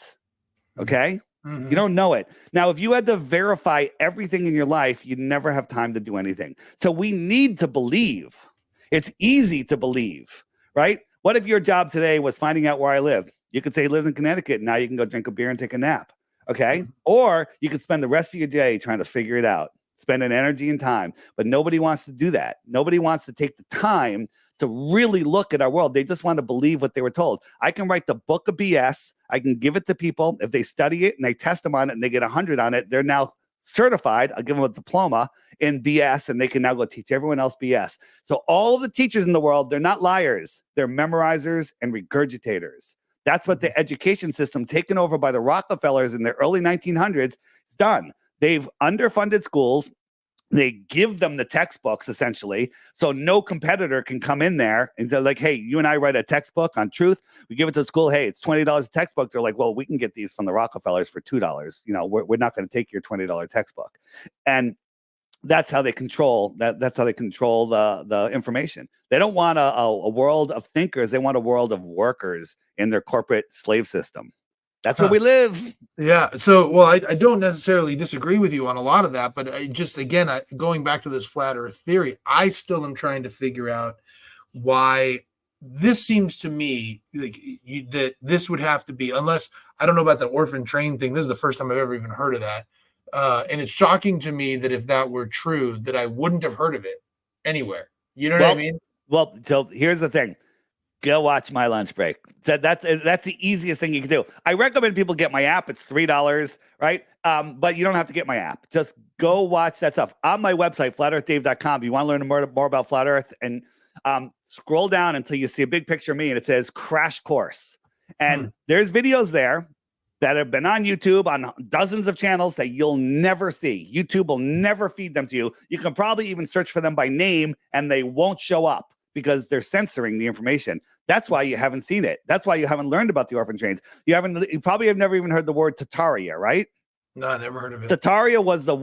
Okay? Mm-hmm. You don't know it. Now, if you had to verify everything in your life, you'd never have time to do anything. So we need to believe. It's easy to believe, right? What if your job today was finding out where I live? You could say he lives in Connecticut. Now you can go drink a beer and take a nap. Okay. Or you could spend the rest of your day trying to figure it out, spending energy and time. But nobody wants to do that. Nobody wants to take the time to really look at our world. They just want to believe what they were told. I can write the book of BS. I can give it to people. If they study it and they test them on it and they get 100 on it, they're now certified. I'll give them a diploma in BS and they can now go teach everyone else BS. So all of the teachers in the world, they're not liars. They're memorizers and regurgitators. That's what the education system taken over by the Rockefellers in the early 1900s has done. They've underfunded schools. They give them the textbooks, essentially, so no competitor can come in there and they're like, "Hey, you and I write a textbook on truth. We give it to the school. Hey, it's $20 a textbook." They're like, "Well, we can get these from the Rockefellers for $2. We're not going to take your $20 textbook." And that's how they control that. That's how they control the information. They don't want a world of thinkers. They want a world of workers in their corporate slave system. That's where we live. Yeah. So, well, I don't necessarily disagree with you on a lot of that, but going back to this flat earth theory, I still am trying to figure out why this seems to me like that this would have to be, unless I don't know about the orphan train thing. This is the first time I've ever even heard of that. And it's shocking to me that if that were true, that I wouldn't have heard of it anywhere. You know what I mean? Well, so here's the thing. Go watch My Lunch Break. That's the easiest thing you can do. I recommend people get my app. It's $3, right? But you don't have to get my app. Just go watch that stuff. On my website, flatearthdave.com, if you want to learn more about Flat Earth, and scroll down until you see a big picture of me, and it says Crash Course. And there's videos there that have been on YouTube on dozens of channels that you'll never see. YouTube will never feed them to you. You can probably even search for them by name, and they won't show up because they're censoring the information. That's why you haven't seen it. That's why you haven't learned about the orphan trains. You probably have never even heard the word Tataria, right? No, I never heard of it. Tataria was a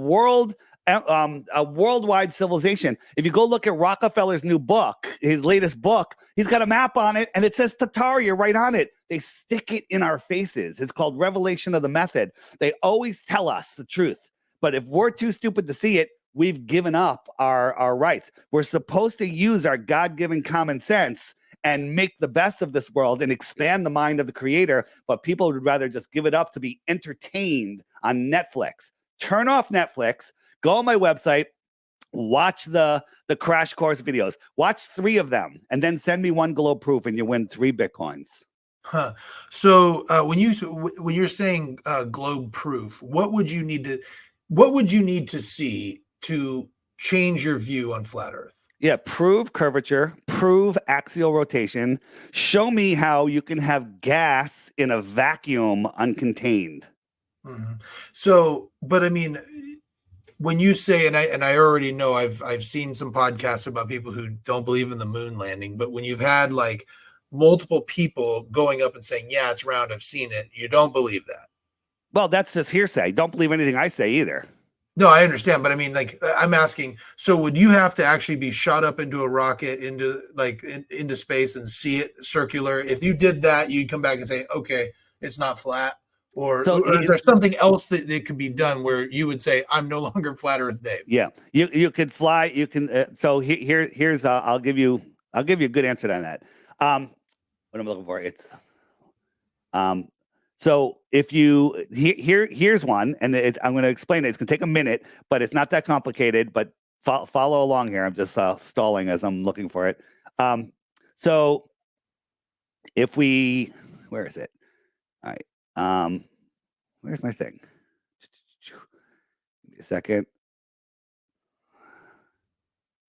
worldwide civilization. If you go look at Rockefeller's new book, his latest book, he's got a map on it and it says Tataria right on it. They stick it in our faces. It's called Revelation of the Method. They always tell us the truth. But if we're too stupid to see it, we've given up our rights. We're supposed to use our God-given common sense and make the best of this world and expand the mind of the creator. But people would rather just give it up to be entertained on Netflix. Turn off Netflix, go on my website, watch the crash course videos, watch 3 of them, and then send me 1 globe proof and you win 3 Bitcoins. Huh. So when you're saying globe proof, what would you need to see to change your view on flat Earth? Yeah, prove curvature, prove axial rotation. Show me how you can have gas in a vacuum uncontained. Mm-hmm. So, but I mean, when you say, and I already know I've seen some podcasts about people who don't believe in the moon landing, but when you've had like multiple people going up and saying, yeah, it's round, I've seen it, you don't believe that. Well, that's just hearsay. Don't believe anything I say either. No, I understand, but I mean, like, I'm asking, so would you have to actually be shot up into a rocket into space and see it circular? If you did that, you'd come back and say, okay, it's not flat. Or is there something else that could be done where you would say, I'm no longer flat Earth Dave? Yeah, you could fly. You can. So here's I'll give you a good answer on that. What I'm looking for, it's so if you here's one, and I'm going to explain it. It's going to take a minute, but it's not that complicated. But follow along here. I'm just stalling as I'm looking for it. So if where is it? All right. Where's my thing? Give me a second.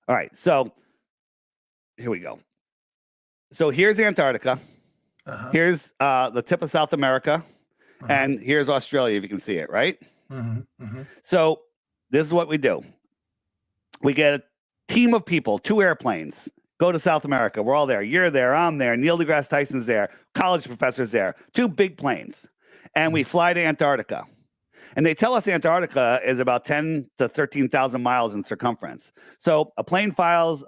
All right. So here we go. So here's Antarctica. Uh-huh. Here's the tip of South America. Uh-huh. And here's Australia, if you can see it, right? Mm-hmm. Mm-hmm. So this is what we do. We get a team of people, 2 airplanes, go to South America. We're all there. You're there. I'm there. Neil deGrasse Tyson's there. College professors there. 2 big planes. And we fly to Antarctica. And they tell us Antarctica is about 10 to 13,000 miles in circumference. So a plane flies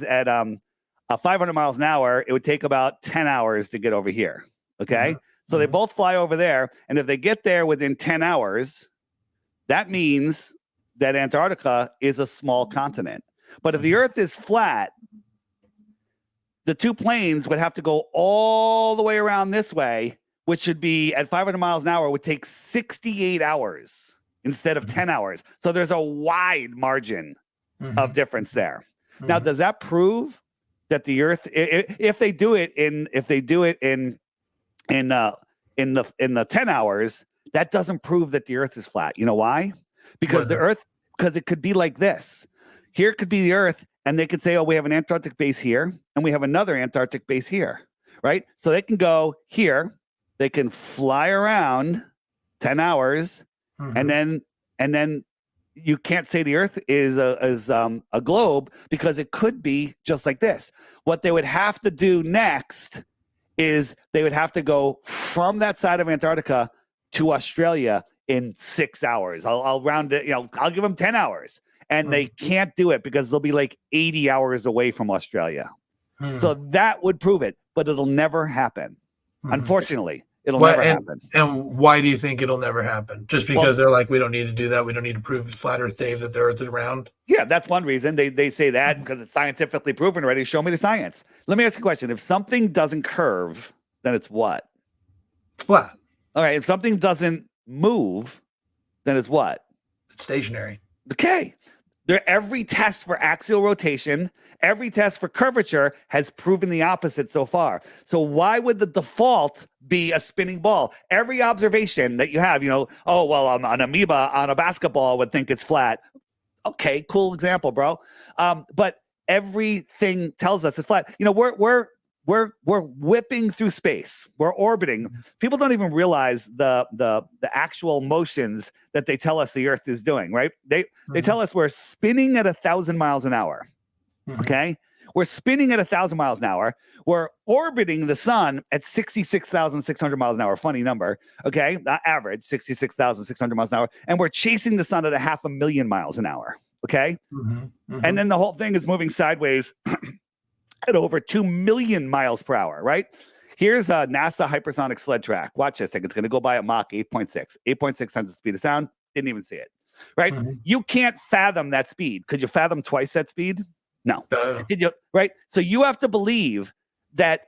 at 500 miles an hour. It would take about 10 hours to get over here. Okay. Mm-hmm. So they both fly over there. And if they get there within 10 hours, that means that Antarctica is a small continent. But if the Earth is flat, the 2 planes would have to go all the way around this way, which should be at 500 miles an hour, would take 68 hours instead of 10 hours. So there's a wide margin of difference there. Mm-hmm. Now, does that prove that the Earth, if they do it in the 10 hours, that doesn't prove that the Earth is flat. You know why? Because because it could be like this. Here could be the Earth, and they could say, oh, we have an Antarctic base here, and we have another Antarctic base here, right? So they can go here, they can fly around 10 hours, and then you can't say the Earth is a globe, because it could be just like this. What they would have to do next is they would have to go from that side of Antarctica to Australia in 6 hours. I'll round it, I'll give them 10 hours. And they can't do it because they'll be like 80 hours away from Australia. So that would prove it, but it'll never happen. Unfortunately, it'll never happen. And why do you think it'll never happen? Just because they're like, we don't need to do that. We don't need to prove flat Earth, Dave, that the Earth is round. Yeah, that's one reason they say that, because it's scientifically proven already. Show me the science. Let me ask you a question. If something doesn't curve, then it's what? Flat. All right. If something doesn't move, then it's what? It's stationary. Okay. Every test for axial rotation, every test for curvature has proven the opposite so far. So why would the default be a spinning ball? Every observation that you have, oh, well, an amoeba on a basketball would think it's flat. Okay, cool example, bro. But everything tells us it's flat. We're whipping through space. We're orbiting. People don't even realize the actual motions that they tell us the Earth is doing, right? They tell us we're spinning at 1,000 miles an hour. Okay? We're spinning at 1,000 miles an hour. We're orbiting the sun at 66,600 miles an hour. Funny number. Okay? Average 66,600 miles an hour. And we're chasing the sun at 500,000 miles an hour. Okay? And then the whole thing is moving sideways at over 2 million miles per hour, right? Here's a NASA hypersonic sled track. Watch this thing. It's going to go by at Mach 8.6. 8.6 times the speed of sound. Didn't even see it, right? You can't fathom that speed. Could you fathom twice that speed? No. Did you? Right? So you have to believe that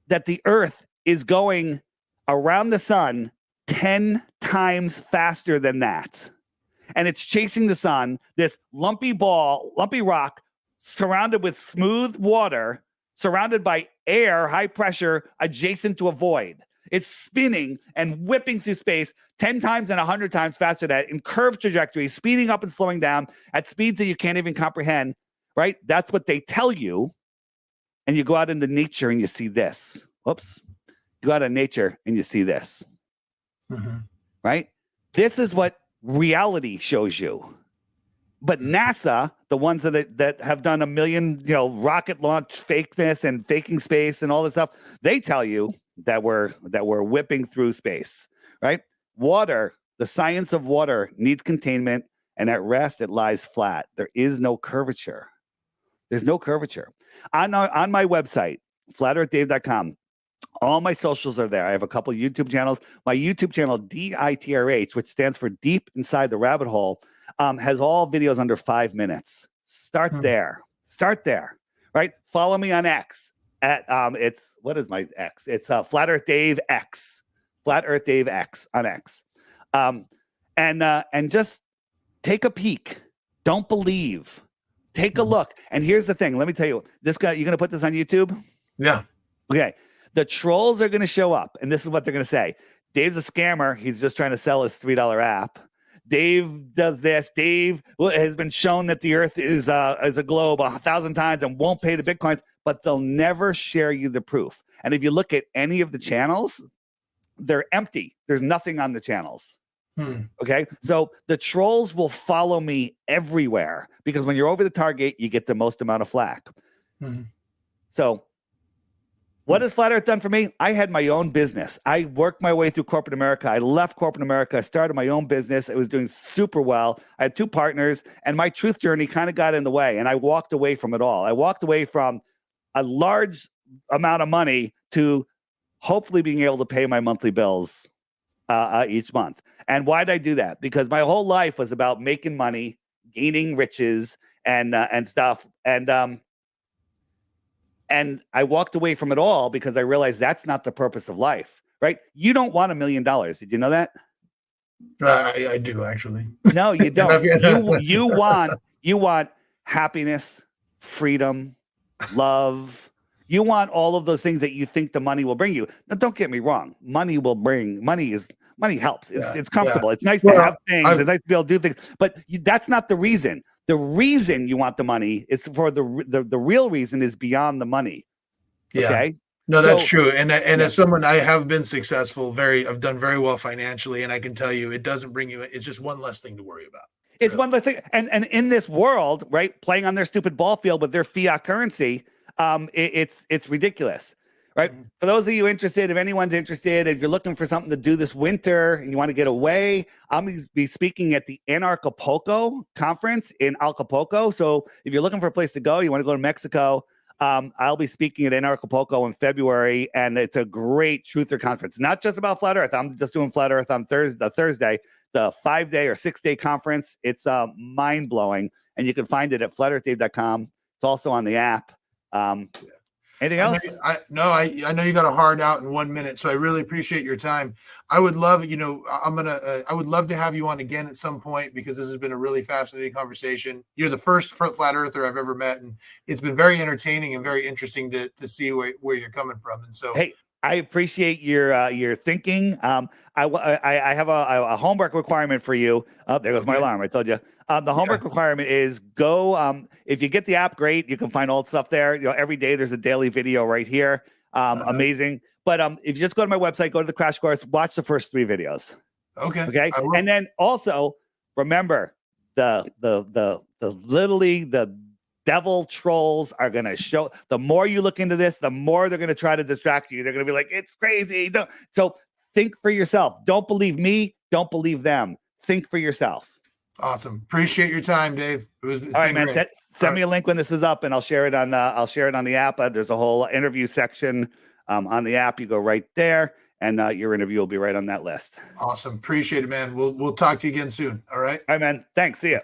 the Earth is going around the sun 10 times faster than that. And it's chasing the sun, this lumpy rock, surrounded with smooth water, surrounded by air, high pressure, adjacent to a void. It's spinning and whipping through space 10 times and 100 times faster than that in curved trajectories, speeding up and slowing down at speeds that you can't even comprehend, right? That's what they tell you. And you go out into nature and you see this. Whoops. You go out in nature and you see this. Right? This is what reality shows you. But NASA, the ones that have done a million, rocket launch fakeness and faking space and all this stuff, they tell you that we're whipping through space, right? Water, the science of water needs containment, and at rest it lies flat. There is no curvature. There's no curvature. On my website, flatearthdave.com, all my socials are there. I have a couple YouTube channels. My YouTube channel, DITRH, which stands for Deep Inside the Rabbit Hole, has all videos under 5 minutes. Start there. Right? Follow me on X at what is my X? It's Flat Earth Dave X. Flat Earth Dave X on X. And just take a peek. Don't believe. Take a look. And here's the thing. Let me tell you, this guy, you're gonna put this on YouTube? Yeah. Okay. The trolls are gonna show up, and this is what they're gonna say. Dave's a scammer. He's just trying to sell his $3 app. Dave does this. Dave has been shown that the Earth is a globe 1,000 times and won't pay the Bitcoins, but they'll never share you the proof. And if you look at any of the channels, they're empty. There's nothing on the channels. Okay. So the trolls will follow me everywhere because when you're over the target, you get the most amount of flack. So what has Flat Earth done for me? I had my own business. I worked my way through corporate America. I left corporate America. I started my own business. It was doing super well. I had 2 partners, and my truth journey kind of got in the way, and I walked away from it all. I walked away from a large amount of money to hopefully being able to pay my monthly bills each month. And why did I do that? Because my whole life was about making money, gaining riches, and stuff. And I walked away from it all because I realized that's not the purpose of life, right? You don't want $1 million. Did you know that? I do, actually. No, you don't. you want happiness, freedom, love. You want all of those things that you think the money will bring you. Now, don't get me wrong. Money helps. It's comfortable. It's nice to have things. It's nice to be able to do things. But that's not the reason. The reason you want the money is for the real reason is beyond the money. Okay. No, that's true. And as someone, I have been successful. I've done very well financially, and I can tell you, it doesn't bring you. It's just one less thing to worry about. It's one less thing. And in this world, right, playing on their stupid ball field with their fiat currency, it's ridiculous. Right. For those of you interested, if anyone's interested, if you're looking for something to do this winter and you want to get away, I'm going to be speaking at the Acapulco conference in Acapulco. So if you're looking for a place to go, you want to go to Mexico, I'll be speaking at Acapulco in February, and it's a great truther conference. Not just about Flat Earth. I'm just doing Flat Earth on Thursday, the 5-day or 6-day conference. It's mind-blowing, and you can find it at flatearthdave.com. It's also on the app. Anything else? I know you got a hard out in 1 minute, so I really appreciate your time. I would love, I would love to have you on again at some point because this has been a really fascinating conversation. You're the first flat earther I've ever met, and it's been very entertaining and very interesting to see where you're coming from. And so, hey, I appreciate your thinking. I have a homework requirement for you. Oh, there goes my alarm. I told you. The homework requirement is go. If you get the app, great. You can find all the stuff there. Every day there's a daily video right here. Amazing. But if you just go to my website, go to the crash course, watch the first 3 videos. Okay. And then also remember the devil trolls are going to show. The more you look into this, the more they're going to try to distract you. They're going to be like, it's crazy. So think for yourself. Don't believe me. Don't believe them. Think for yourself. Awesome. Appreciate your time, Dave. All right, man. Send me a link when this is up, and I'll share it on the app. There's a whole interview section on the app. You go right there, and your interview will be right on that list. Awesome. Appreciate it, man. We'll talk to you again soon. All right. All right, man. Thanks. See ya.